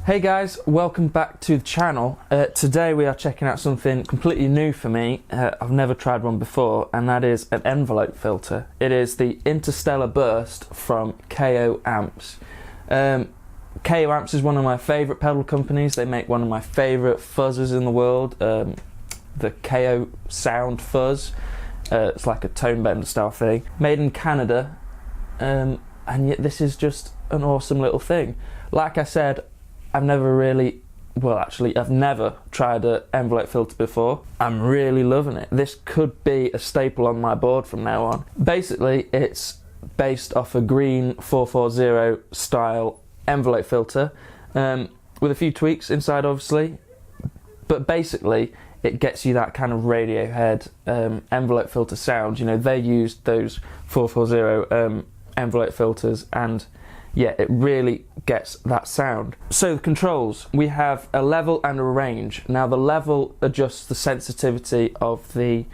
Hey guys, welcome back to the channel. Today we are checking out something completely new for me. I've never tried one before, and that is an envelope filter. It is the Interstellar Burst from KO Amps. KO Amps is one of my favourite pedal companies. They make one of my favourite fuzzers in the world, the KO Sound Fuzz. It's like a tone bender style thing. Made in Canada, and yet this is just an awesome little thing. Like I said, I've never tried an envelope filter before. I'm really loving it. This could be a staple on my board from now on. Basically, it's based off a green 440 style envelope filter, with a few tweaks inside obviously, but basically it gets you that kind of Radiohead envelope filter sound. You know, they used those 440 envelope filters, and yeah, it really gets that sound. So the controls, we have a level and a range. Now the level adjusts the sensitivity of the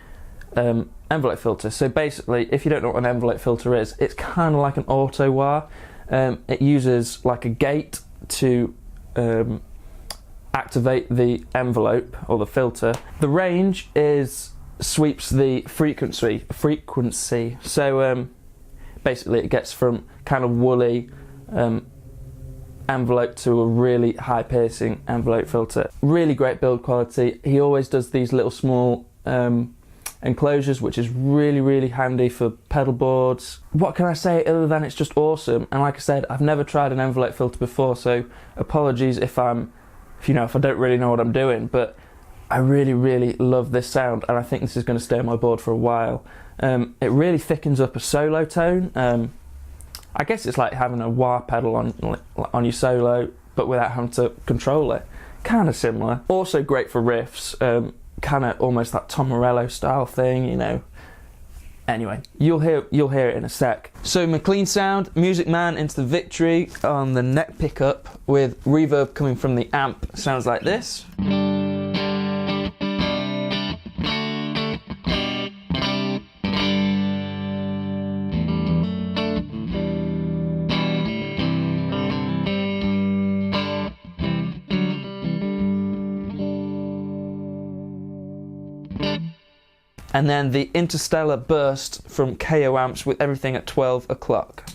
envelope filter. So basically, if you don't know what an envelope filter is, it's kind of like an auto wah. It uses like a gate to activate the envelope or the filter. The range sweeps the frequency. So basically it gets from kind of woolly envelope to a really high piercing envelope filter. Really great build quality. He always does these little small enclosures, which is really handy for pedal boards. What can I say other than it's just awesome? And like I said, I've never tried an envelope filter before, so apologies if I don't really know what I'm doing, but I really love this sound, and I think this is going to stay on my board for a while. It really thickens up a solo tone. I guess it's like having a wah pedal on your solo, but without having to control it. Kind of similar. Also great for riffs, kind of almost that Tom Morello style thing, you know. Anyway, you'll hear it in a sec. So McLean sound, Music Man into the Victory on the neck pickup with reverb coming from the amp. Sounds like this. And then the Interstellar Burst from KO Amps with everything at 12 o'clock.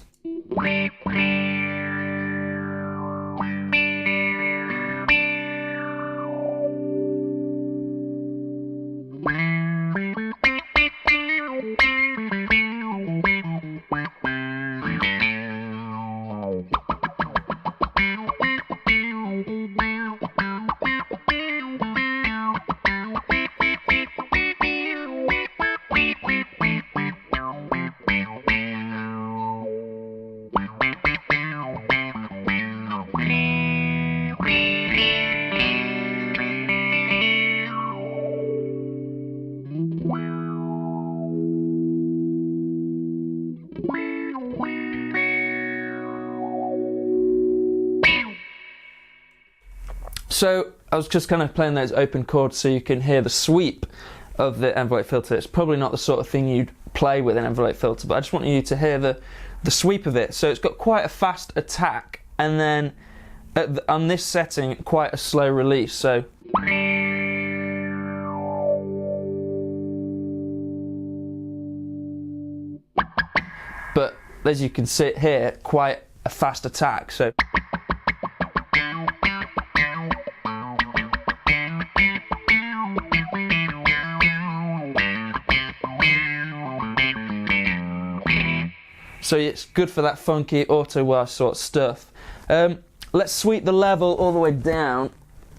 So I was just kind of playing those open chords so you can hear the sweep of the envelope filter. It's probably not the sort of thing you'd play with an envelope filter, but I just want you to hear the sweep of it. So it's got quite a fast attack, and then on this setting, quite a slow release. So as you can see here, quite a fast attack. So it's good for that funky auto wah sort of stuff. Let's sweep the level all the way down,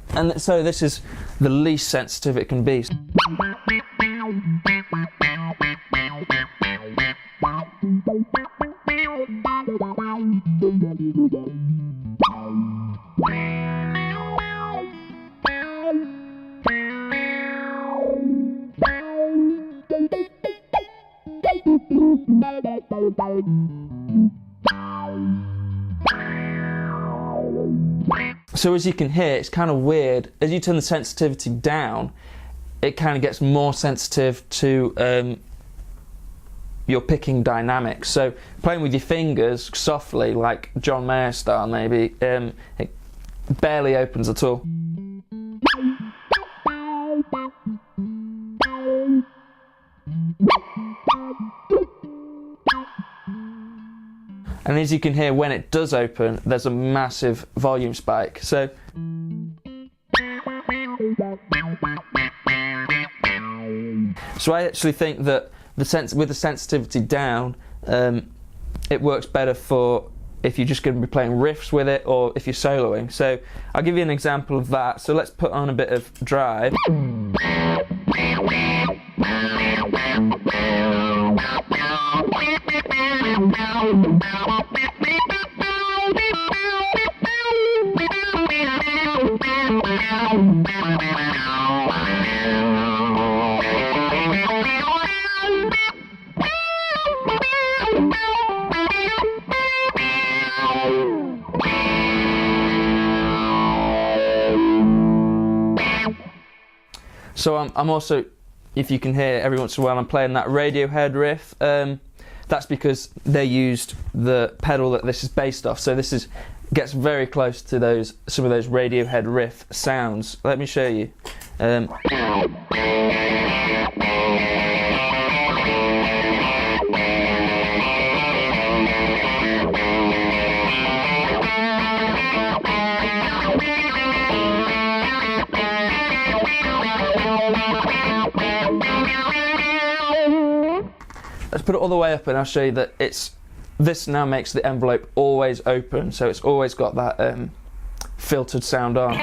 and so this is the least sensitive it can be. So as you can hear, it's kind of weird. As you turn the sensitivity down, it kind of gets more sensitive to your picking dynamics. So playing with your fingers softly, like John Mayer style maybe, it barely opens at all. And as you can hear, when it does open, there's a massive volume spike. So I actually think that with the sensitivity down, it works better for if you're just going to be playing riffs with it, or if you're soloing. So I'll give you an example of that. So let's put on a bit of drive. So I'm also, if you can hear, every once in a while I'm playing that Radiohead riff. That's because they used the pedal that this is based off. So this gets very close to some of those Radiohead riff sounds. Let me show you. Let's put it all the way up and I'll show you that this now makes the envelope always open, so it's always got that filtered sound on.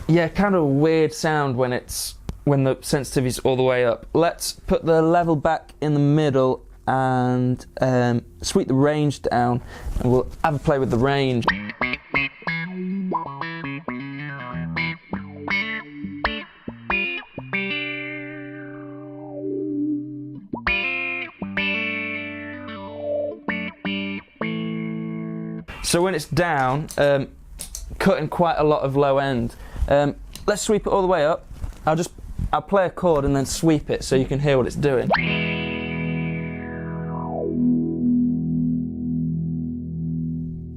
Yeah, kind of a weird sound when the sensitivity is all the way up. Let's put the level back in the middle and sweep the range down, and we'll have a play with the range. So when it's down, cutting quite a lot of low end. Let's sweep it all the way up. I'll play a chord and then sweep it so you can hear what it's doing.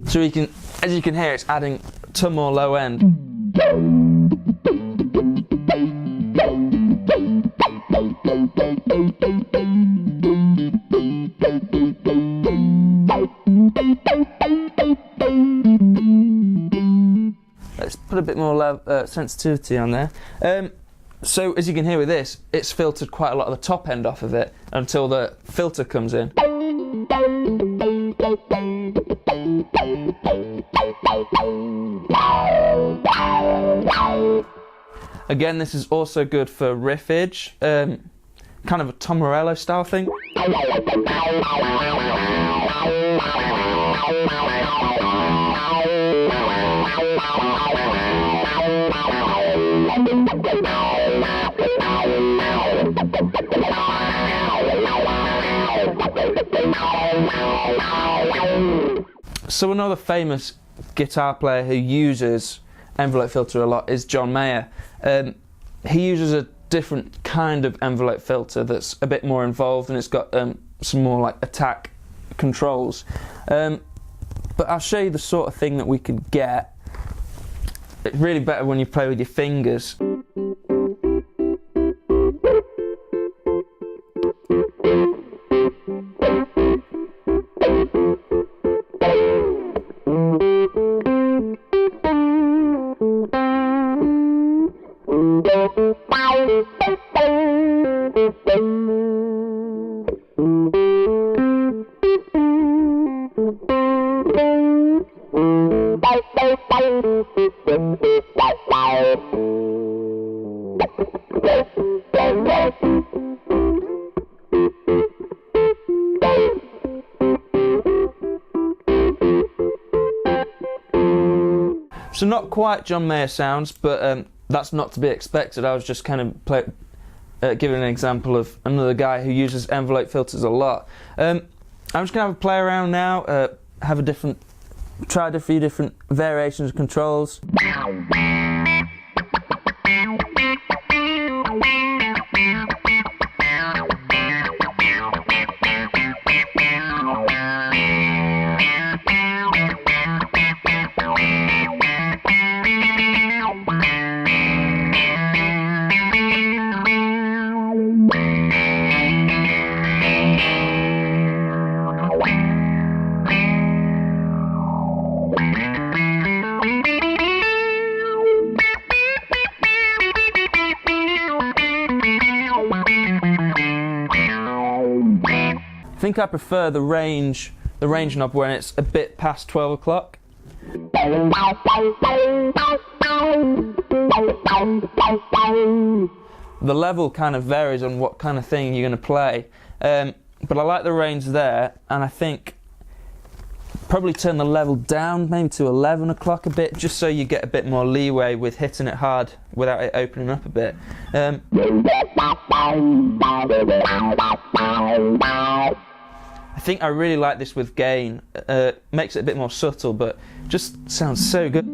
So as you can hear, it's adding a ton more low end. Let's put a bit more sensitivity on there. So as you can hear with this, it's filtered quite a lot of the top end off of it until the filter comes in. Again, this is also good for riffage, kind of a Tom Morello style thing. So another famous guitar player who uses envelope filter a lot is John Mayer. He uses a different kind of envelope filter that's a bit more involved, and it's got some more like attack controls. But I'll show you the sort of thing that we could get. It's really better when you play with your fingers. So not quite John Mayer sounds, but that's not to be expected. I was just kind of giving an example of another guy who uses envelope filters a lot. I'm just going to have a play around now, try a few different variations of controls. I think I prefer the range knob when it's a bit past 12 o'clock. The level kind of varies on what kind of thing you're going to play, but I like the range there, and I think probably turn the level down maybe to 11 o'clock a bit, just so you get a bit more leeway with hitting it hard without it opening up a bit. I think I really like this with gain. Makes it a bit more subtle, but just sounds so good.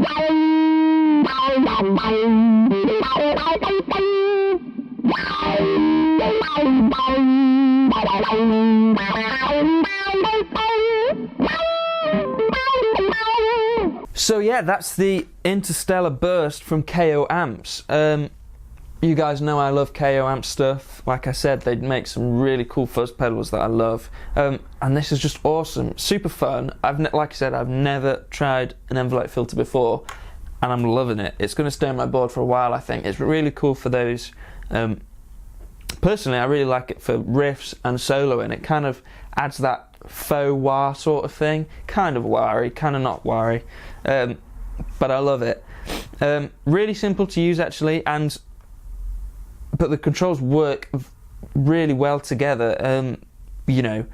So yeah, that's the Interstellar Burst from KO Amps. You guys know I love KO Amp stuff. Like I said, they make some really cool fuzz pedals that I love. And this is just awesome, super fun. Like I said, I've never tried an envelope filter before, and I'm loving it. It's going to stay on my board for a while, I think. It's really cool for those. Personally, I really like it for riffs and soloing. It kind of adds that faux wah sort of thing. Kind of wah-y, kind of not wah-y. But I love it. Really simple to use, actually, but the controls work really well together. You know,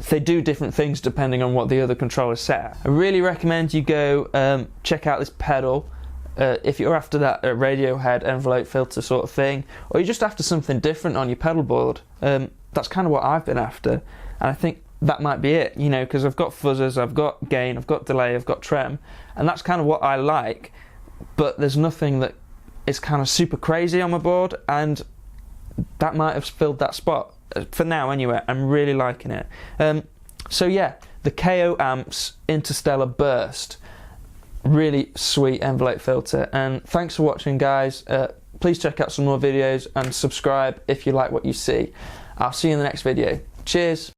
they do different things depending on what the other controller is set at. I really recommend you go check out this pedal if you're after that Radiohead envelope filter sort of thing, or you're just after something different on your pedal board. That's kind of what I've been after, and I think that might be it, you know, because I've got fuzzers, I've got gain, I've got delay, I've got trem, and that's kind of what I like, but there's nothing that is kind of super crazy on my board, and that might have filled that spot. For now anyway, I'm really liking it. So yeah, the KO Amps Interstellar Burst. Really sweet envelope filter, and thanks for watching, guys. Please check out some more videos and subscribe if you like what you see. I'll see you in the next video. Cheers.